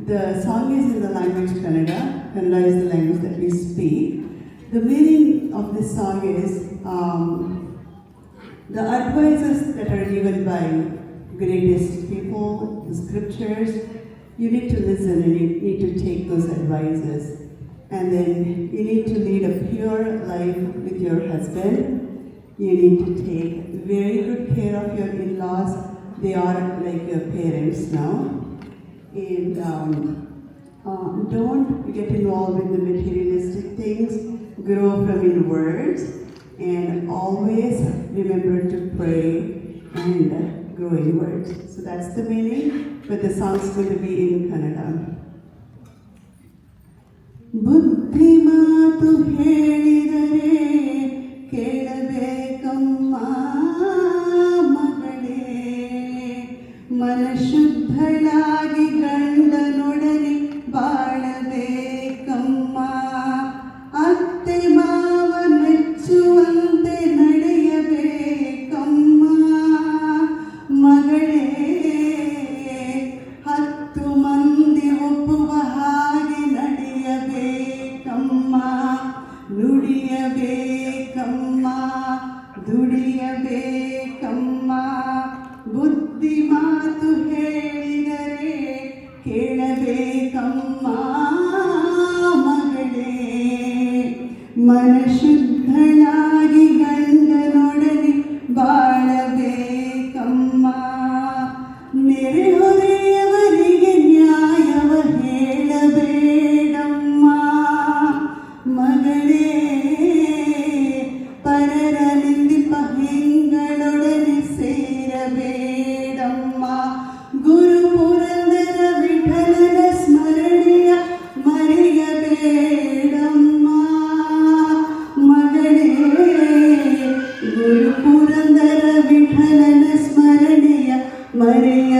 The song is in the language Kannada. Kannada is the language that we speak. The meaning of this song is the advices that are given by greatest people, the scriptures. You need to listen and you need to take those advices. And then you need to lead a pure life with your husband. You need to take very good care of your in-laws. They are like your parents now. And don't get involved in the materialistic things. Grow from your words. And always remember to pray and grow in words. So that's the meaning, but the song's going to be in Kannada. ಬುದ್ಧಿ ಮಾತು ಹೇಳಿದರೆ ಕೇಳಬೇಕಮ್ಮ ಮಗಳೇ, ಮನಶುದ್ಧಳಾಗಿ ಗಂಡನೊಡನೆ ಬಾಳಬೇಕಮ್ಮ, ಅತ್ತೆ ಮಾವ ಮೆಚ್ಚುವಂತೆ ನಡೆಯಬೇಕಮ್ಮ ಮಗಳೇ, 10 ಮಂದಿ ಒಪ್ಪುವ ಹಾಗೆ ನಡೆಯಬೇಕಮ್ಮ, ನುಡಿಯಬೇಕಮ್ಮ, ದುಡಿಯಬೇಕಮ್ಮ, ಬುದ್ಧಿ ಮಾತು ಹೇಳಿದರೆ ಕೇಳಬೇಕಮ್ಮ ಮಗಳೇ, ಮನಶುದ್ಧಳಾಗಿ ಗಂಡನೊಡನೆ ಬಾಳಬೇಕಮ್ಮ, ನೆರೆಹೊರೆಯವರಿಗೆ ನ್ಯಾಯವ ಹೇಳಬೇಡಮ್ಮ ಮಗಳೇ, ಪರರ ನಿಂದಿಪ ಹೆಂಗಳೊಡನೆ ಸೇರಬೇಡಮ್ಮ, ಗುರು ಪುರಂದರ ವಿಠಲನ ಸ್ಮರಣೆಯ ಮರೆಯಬೇಡಮ್ಮ ಮಗಳೇ, ಗುರು ಪುರಂದರ ವಿಠಲನ ಸ್ಮರಣೆಯ ಮರೆಯ